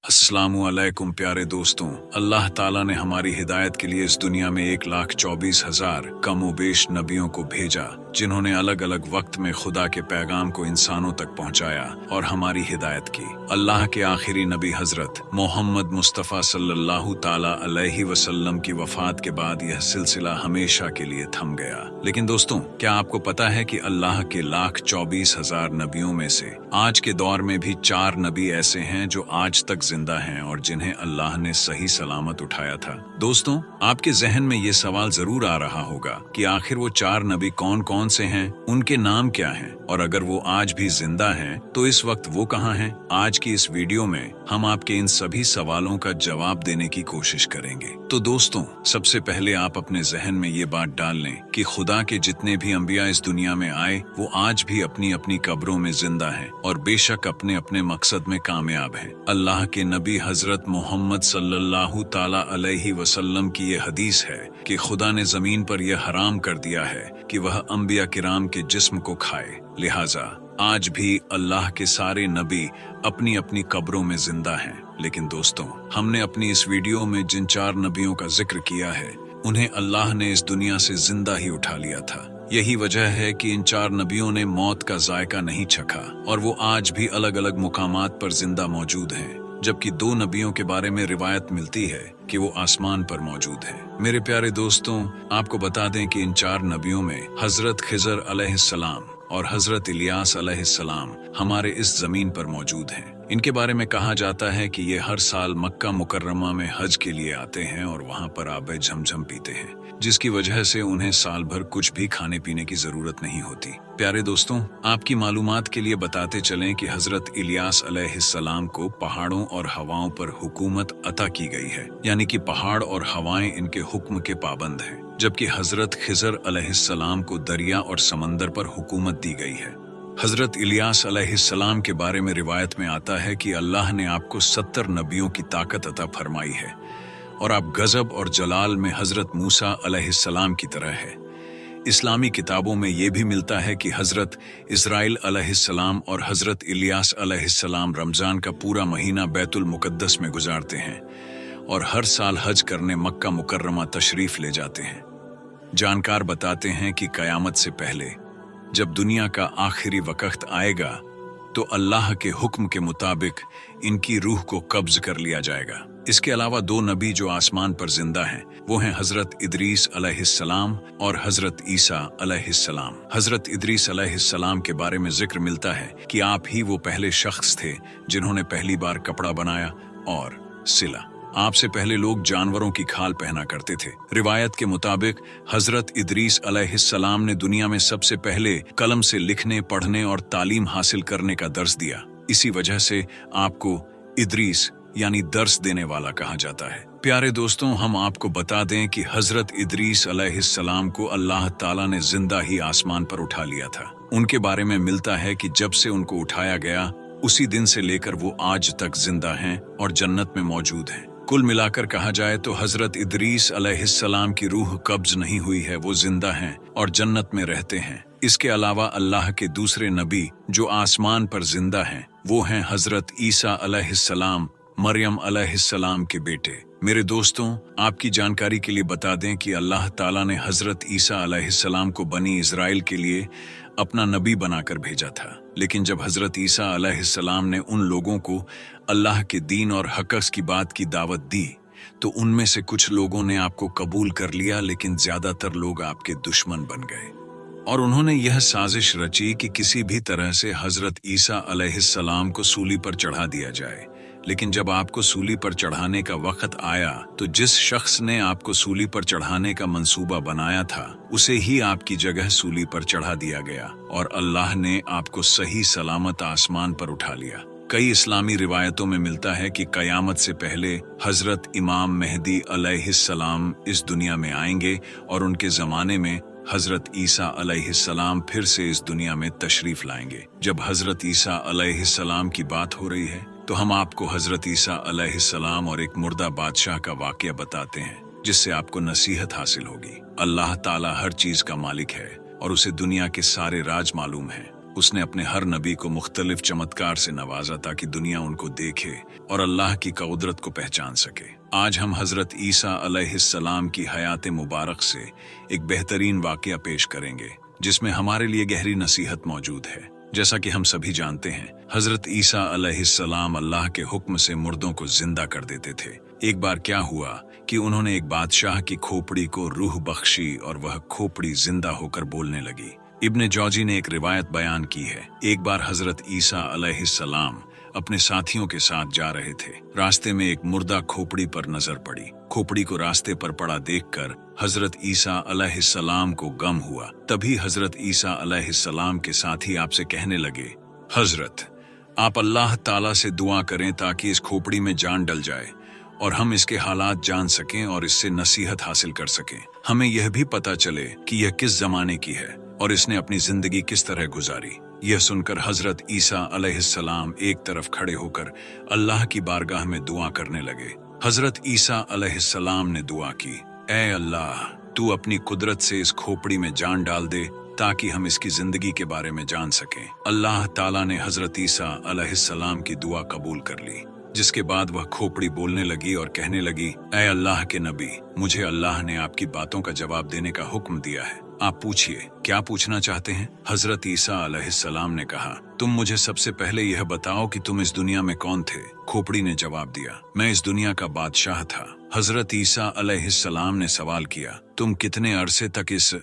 अस्सलामु अलैकुम प्यारे दोस्तों, अल्लाह ताला ने हमारी हिदायत के लिए इस दुनिया में 1,24,000 कमोबेश नबियों को भेजा, जिन्होंने अलग अलग वक्त में खुदा के पैगाम को इंसानों तक पहुंचाया और हमारी हिदायत की। अल्लाह के आखिरी नबी हजरत मोहम्मद मुस्तफ़ा सल्लल्लाहु ताला अलैहि वसल्लम की वफात के बाद यह सिलसिला हमेशा के लिए थम गया। लेकिन दोस्तों, क्या आपको पता है कि अल्लाह के 1,24,000 नबियों में से आज के दौर में भी 4 नबी ऐसे हैं जो आज तक जिंदा हैं और जिन्हें अल्लाह ने सही सलामत उठाया था। दोस्तों, आपके जहन में ये सवाल जरूर आ रहा होगा कि आखिर वो 4 नबी कौन कौन से हैं, उनके नाम क्या हैं, और अगर वो आज भी जिंदा हैं तो इस वक्त वो कहाँ हैं? आज की इस वीडियो में हम आपके इन सभी सवालों का जवाब देने की कोशिश करेंगे। तो दोस्तों, सबसे पहले आप अपने जहन में ये बात डाल लें कि खुदा के जितने भी अंबिया इस दुनिया में आए वो आज भी अपनी अपनी कब्रों में जिंदा हैं और बेशक अपने अपने मकसद में कामयाब हैं। अल्लाह के नबी हजरत मोहम्मद सल्लल्लाहु ताला अलैहि वसल्लम की ये हदीस है कि खुदा ने जमीन पर यह हराम कर दिया है कि वह अंबिया किराम के जिस्म को खाए, लिहाजा आज भी अल्लाह के सारे नबी अपनी अपनी कब्रों में जिंदा हैं। लेकिन दोस्तों, हमने अपनी इस वीडियो में जिन 4 नबियों का जिक्र किया है उन्हें अल्लाह ने इस दुनिया से जिंदा ही उठा लिया था। यही वजह है कि इन 4 नबियों ने मौत का जायका नहीं चखा और वो आज भी अलग अलग मुकामात पर जिंदा मौजूद हैं, जबकि 2 नबियों के बारे में रिवायत मिलती है कि वो आसमान पर मौजूद हैं। मेरे प्यारे दोस्तों, आपको बता दें कि इन 4 नबियों में हजरत खिजर अलैहिस्सलाम और हजरत इलियास अलैहिस्सलाम हमारे इस जमीन पर मौजूद हैं। इनके बारे में कहा जाता है कि ये हर साल मक्का मुकर्रमा में हज के लिए आते हैं और वहाँ पर आबे झमझम पीते हैं, जिसकी वजह से उन्हें साल भर कुछ भी खाने पीने की जरूरत नहीं होती। प्यारे दोस्तों, आपकी मालूमात के लिए बताते चलें कि हजरत इलियास अलैहिस्सलाम को पहाड़ों और हवाओं पर हुकूमत अता की गई है, यानी कि पहाड़ और हवाएं इनके हुक्म के पाबंद हैं, जबकि हजरत खिजर अलैहिस्सलाम को दरिया और समंदर पर हुकूमत दी गई है। हजरत इलियास अलैहिस्सलाम के बारे में रिवायत में आता है कि अल्लाह ने आपको 70 नबियों की ताकत अता फरमाई है और आप गजब और जलाल में हजरत मूसा अलैहिस्सलाम की तरह है। इस्लामी किताबों में यह भी मिलता है कि हजरत इस्राइल अलैहिस्सलाम और हजरत इलियास अलैहिस्सलाम रमजान का पूरा महीना बैतुल मुकद्दस में गुजारते हैं और हर साल हज करने मक्का मुकर्रमा तशरीफ ले जाते हैं। जानकार बताते हैं कि कयामत से पहले जब दुनिया का आखिरी वक्त आएगा तो अल्लाह के हुक्म के मुताबिक इनकी रूह को कब्ज कर लिया जाएगा। इसके अलावा 2 नबी जो आसमान पर जिंदा हैं वो हैं हजरत इदरीस अलैहिस्सलाम और हजरत ईसा अलैहिस्सलाम। हजरत इदरीस अलैहिस्सलाम के बारे में जिक्र मिलता है कि आप ही वो पहले शख्स थे जिन्होंने पहली बार कपड़ा बनाया और सिला। आपसे पहले लोग जानवरों की खाल पहना करते थे। रिवायत के मुताबिक हजरत इदरीस अलैहिस्सलाम ने दुनिया में सबसे पहले कलम से लिखने, पढ़ने और तालीम हासिल करने का दर्स दिया। इसी वजह से आपको इदरीस यानी दर्स देने वाला कहा जाता है। प्यारे दोस्तों, हम आपको बता दें कि हजरत इदरीस अलैहिस्सलाम को अल्लाह ताला ने जिंदा ही आसमान पर उठा लिया था। उनके बारे में मिलता है कि जब से उनको उठाया गया उसी दिन से लेकर वो आज तक जिंदा हैं और जन्नत में मौजूद हैं। कुल मिलाकर कहा जाए तो हजरत इदरीस अलैहिस्सलाम की रूह कब्ज नहीं हुई है, वो जिंदा हैं और जन्नत में रहते हैं। इसके अलावा अल्लाह के दूसरे नबी जो आसमान पर जिंदा हैं वो हैं हजरत ईसा अलैहिस्सलाम, मरियम अलैहिस्सलाम के बेटे। मेरे दोस्तों, आपकी जानकारी के लिए बता दें कि अल्लाह ताला ने हजरत ईसा अलैहिस्सलाम को बनी इजराइल के लिए अपना नबी बनाकर भेजा था। लेकिन जब हजरत ईसा अलैहिस्सलाम ने उन लोगों को अल्लाह के दीन और हक़ की बात की दावत दी तो उनमें से कुछ लोगों ने आपको कबूल कर लिया, लेकिन ज्यादातर लोग आपके दुश्मन बन गए और उन्होंने यह साजिश रची कि किसी भी तरह से हजरत ईसा अलैहिस्सलाम को सूली पर चढ़ा दिया जाए। लेकिन जब आपको सूली पर चढ़ाने का वक्त आया तो जिस शख्स ने आपको सूली पर चढ़ाने का मंसूबा बनाया था उसे ही आपकी जगह सूली पर चढ़ा दिया गया और अल्लाह ने आपको सही सलामत आसमान पर उठा लिया। कई इस्लामी रिवायतों में मिलता है कि कयामत से पहले हजरत इमाम मेहदी अलैहिस्सलाम इस दुनिया में आएंगे और उनके जमाने में हजरत ईसा अलैहिस्सलाम फिर से इस दुनिया में तशरीफ लाएंगे। जब हजरत ईसा अलैहिस्सलाम की बात हो रही है तो हम आपको हजरत ईसा अलैहिस्सलाम और एक मुर्दा बादशाह का वाकया बताते हैं, जिससे आपको नसीहत हासिल होगी। अल्लाह ताला हर चीज का मालिक है और उसे दुनिया के सारे राज मालूम हैं। उसने अपने हर नबी को मुख्तलिफ चमत्कार से नवाजा ताकि दुनिया उनको देखे और अल्लाह की कुदरत को पहचान सके। आज हम हजरत ईसा अलैहिस्सलाम की हयात मुबारक से एक बेहतरीन वाकया पेश करेंगे जिसमें हमारे लिए गहरी नसीहत मौजूद है। जैसा कि हम सभी जानते हैं, हजरत ईसा अलैहिस्सलाम अल्लाह के हुक्म से मुर्दों को जिंदा कर देते थे। एक बार क्या हुआ कि उन्होंने एक बादशाह की खोपड़ी को रूह बख्शी और वह खोपड़ी जिंदा होकर बोलने लगी। इब्ने जौजी ने एक रिवायत बयान की है, एक बार हजरत ईसा अलैहिस्सलाम अपने साथियों के साथ जा रहे थे। रास्ते में एक मुर्दा खोपड़ी पर नजर पड़ी। खोपड़ी को रास्ते पर पड़ा देखकर हजरत ईसा अलैहिस्सलाम को गम हुआ। तभी हजरत ईसा अलैहिस्सलाम के साथी आपसे कहने लगे, हजरत, आप अल्लाह ताला से दुआ करें ताकि इस खोपड़ी में जान डल जाए और हम इसके हालात जान सकें और इससे नसीहत हासिल कर सकें। हमें यह भी पता चले कि यह किस जमाने की है और इसने अपनी जिंदगी किस तरह गुजारी। यह सुनकर हजरत ईसा अलैहिस्सलाम एक तरफ खड़े होकर अल्लाह की बारगाह में दुआ करने लगे। हजरत ईसा अलैहिस्सलाम ने दुआ की, ऐ अल्लाह, तू अपनी कुदरत से इस खोपड़ी में जान डाल दे ताकि हम इसकी जिंदगी के बारे में जान सकें। अल्लाह ताला ने हजरत ईसा अलैहिस्सलाम की दुआ कबूल कर ली, जिसके बाद वह खोपड़ी बोलने लगी और कहने लगी, ऐ अल्लाह के नबी, मुझे अल्लाह ने आपकी बातों का जवाब देने का हुक्म दिया है। आप पूछिए, क्या पूछना चाहते हैं? हजरत ईसा अलैहिस्सलाम ने कहा, तुम मुझे सबसे पहले यह बताओ कि तुम इस दुनिया में कौन थे? खोपड़ी ने जवाब दिया, मैं इस दुनिया का बादशाह था। हजरत ईसा अलैहिस्सलाम ने सवाल किया, तुम कितने अरसे तक इस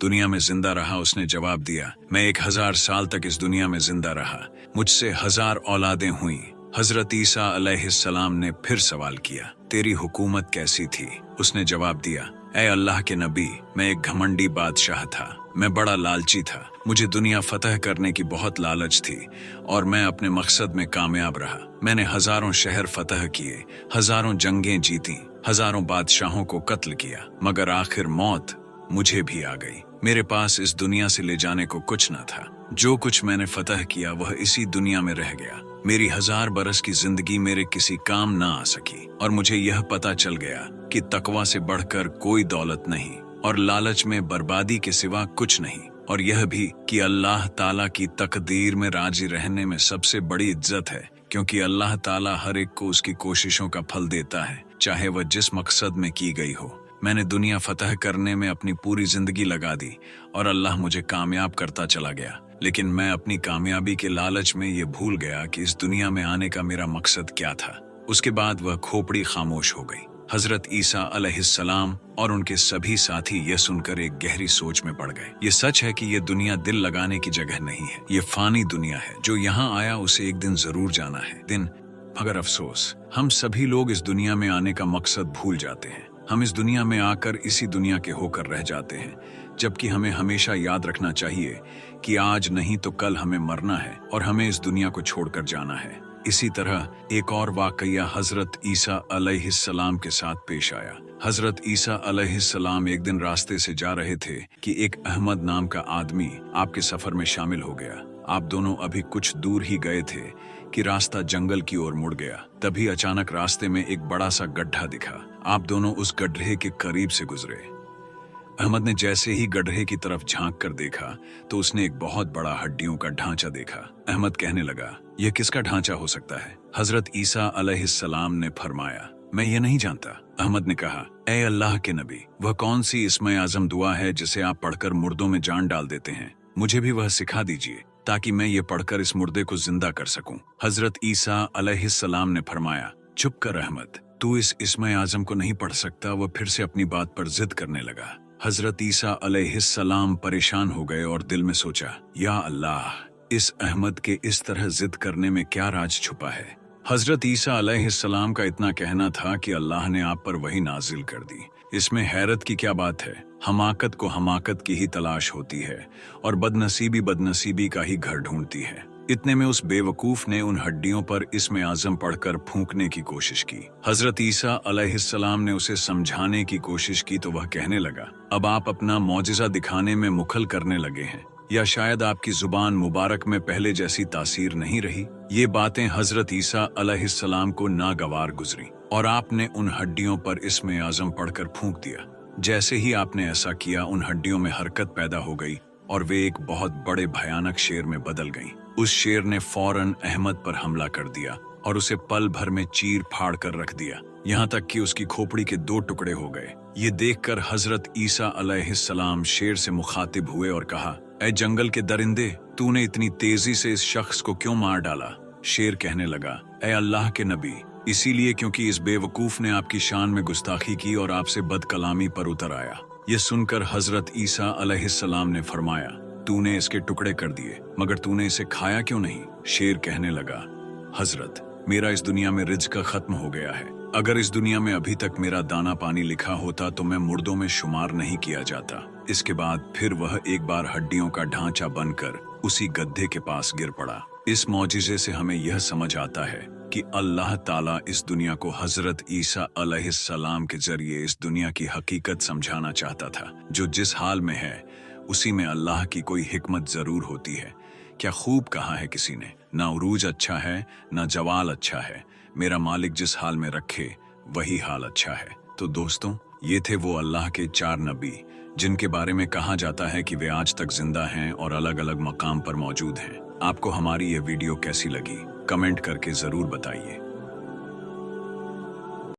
दुनिया में जिंदा रहा? उसने जवाब दिया, मैं 1000 साल तक इस दुनिया में जिंदा रहा। मुझसे 1000 औलादें हुई। हजरत ईसा अलैहिस्सलाम ने फिर सवाल किया, तेरी हुकूमत कैसी थी? उसने जवाब दिया, ऐ अल्लाह के नबी, मैं एक घमंडी बादशाह था। मैं बड़ा लालची था। मुझे दुनिया फतह करने की बहुत लालच थी और मैं अपने मकसद में कामयाब रहा। मैंने हजारों शहर फतह किए, हजारों जंगें जीती, हजारों बादशाहों को कत्ल किया, मगर आखिर मौत मुझे भी आ गई। मेरे पास इस दुनिया से ले जाने को कुछ न था। जो कुछ मैंने फतह किया वह इसी दुनिया में रह गया। मेरी 1000 बरस की जिंदगी मेरे किसी काम ना आ सकी और मुझे यह पता चल गया कि तकवा से बढ़कर कोई दौलत नहीं और लालच में बर्बादी के सिवा कुछ नहीं, और यह भी कि अल्लाह ताला की तकदीर में राजी रहने में सबसे बड़ी इज्जत है, क्योंकि अल्लाह ताला हर एक को उसकी कोशिशों का फल देता है, चाहे वह जिस मकसद में की गई हो। मैंने दुनिया फतह करने में अपनी पूरी जिंदगी लगा दी और अल्लाह मुझे कामयाब करता चला गया, लेकिन मैं अपनी कामयाबी के लालच में ये भूल गया कि इस दुनिया में आने का मेरा मकसद क्या था। उसके बाद वह खोपड़ी खामोश हो गई। हजरत ईसा अलैहिस्सलाम और उनके सभी साथी यह सुनकर एक गहरी सोच में पड़ गए। ये सच है कि यह दुनिया दिल लगाने की जगह नहीं है। ये फानी दुनिया है। जो यहाँ आया उसे एक दिन जरूर जाना है। मगर अफसोस, हम सभी लोग इस दुनिया में आने का मकसद भूल जाते हैं। हम इस दुनिया में आकर इसी दुनिया के होकर रह जाते हैं, जबकि हमें हमेशा याद रखना चाहिए कि आज नहीं तो कल हमें मरना है और हमें इस दुनिया को छोड़कर जाना है। इसी तरह एक और वाकया हजरत ईसा अलैहिस्सलाम के साथ पेश आया। हजरत ईसा अलैहिस्सलाम एक दिन रास्ते से जा रहे थे कि एक अहमद नाम का आदमी आपके सफर में शामिल हो गया। आप दोनों अभी कुछ दूर ही गए थे कि रास्ता जंगल की ओर मुड़ गया। तभी अचानक रास्ते में एक बड़ा सा गड्ढा दिखा। आप दोनों उस गड्ढे के करीब से गुजरे। अहमद ने जैसे ही गड्ढे की तरफ झांक कर देखा तो उसने एक बहुत बड़ा हड्डियों का ढांचा देखा। अहमद कहने लगा, यह किसका ढांचा हो सकता है? हजरत ईसा अलैहिस्सलाम ने फरमाया, मैं ये नहीं जानता। अहमद ने कहा, ऐ अल्लाह के नबी, वह कौन सी इस्मे आजम दुआ है जिसे आप पढ़कर मुर्दों में जान डाल देते हैं? मुझे भी वह सिखा दीजिए ताकि मैं ये पढ़कर इस मुर्दे को जिंदा कर सकूं। हजरत ईसा अलैहिस्सलाम ने फरमाया, चुप कर अहमद, तू इस इस्मे आजम को नहीं पढ़ सकता। वह फिर से अपनी बात पर जिद करने लगा। हजरत ईसा अलैहिस्सलाम परेशान हो गए और दिल में सोचा, या अल्लाह, इस अहमद के इस तरह जिद करने में क्या राज छुपा है? हजरत ईसा अलैहिस्सलाम का इतना कहना था कि अल्लाह ने आप पर वही नाजिल कर दी। इसमें हैरत की क्या बात है? हमाकत को हमाकत की ही तलाश होती है और बदनसीबी बदनसीबी का ही घर ढूंढती है। इतने में उस बेवकूफ ने उन हड्डियों पर इस्मे आजम पढ़कर फूंकने की कोशिश की। हजरत ईसा अलैहिस्सलाम ने उसे समझाने की कोशिश की तो वह कहने लगा, अब आप अपना मौजिज़ा दिखाने में मुखल करने लगे हैं, या शायद आपकी जुबान मुबारक में पहले जैसी तासीर नहीं रही। ये बातें हजरत ईसा अलैहिस्सलाम को नागवार गुजरी और आपने उन हड्डियों पर इस्मे आजम पढ़कर फूंक दिया। जैसे ही आपने ऐसा किया, उन हड्डियों में हरकत पैदा हो गई और वे एक बहुत बड़े भयानक शेर में बदल गईं। उस शेर ने फौरन अहमद पर हमला कर दिया और उसे पल भर में चीर फाड़ कर रख दिया, यहाँ तक कि उसकी खोपड़ी के 2 टुकड़े हो गए। ये देखकर हजरत ईसा अलैहिस्सलाम शेर से मुखातिब हुए और कहा, ऐ जंगल के दरिंदे, तूने इतनी तेजी से इस शख्स को क्यों मार डाला? शेर कहने लगा, ऐ अल्लाह के नबी, इसीलिए क्योंकि इस बेवकूफ ने आपकी शान में गुस्ताखी की और आपसे बदकलामी पर उतर आया। ये सुनकर हजरत ईसा अलैहिस्सलाम ने फरमाया, तूने इसके टुकड़े कर दिए, मगर तूने इसे खाया क्यों नहीं? शेर कहने लगा, हजरत, मेरा इस दुनिया में रिज्क खत्म हो गया है। अगर इस दुनिया में अभी तक मेरा दाना पानी लिखा होता तो मैं मुर्दों में शुमार नहीं किया जाता। इसके बाद फिर वह एक बार हड्डियों का ढांचा बनकर उसी गड्ढे के पास गिर पड़ा। इस मौजिज़े से हमें यह समझ आता है कि अल्लाह ताला इस दुनिया को हजरत ईसा अलैहिस्सलाम के जरिए इस दुनिया की हकीकत समझाना चाहता था। जो जिस हाल में है उसी में अल्लाह की कोई हिकमत जरूर होती है। क्या खूब कहा है किसी ने, ना उरूज अच्छा है ना जवाल अच्छा है, मेरा मालिक जिस हाल में रखे वही हाल अच्छा है। तो दोस्तों, ये थे वो अल्लाह के 4 नबी जिनके बारे में कहा जाता है कि वे आज तक जिंदा हैं और अलग अलग मकाम पर मौजूद हैं। आपको हमारी ये वीडियो कैसी लगी? कमेंट करके जरूर बताइए।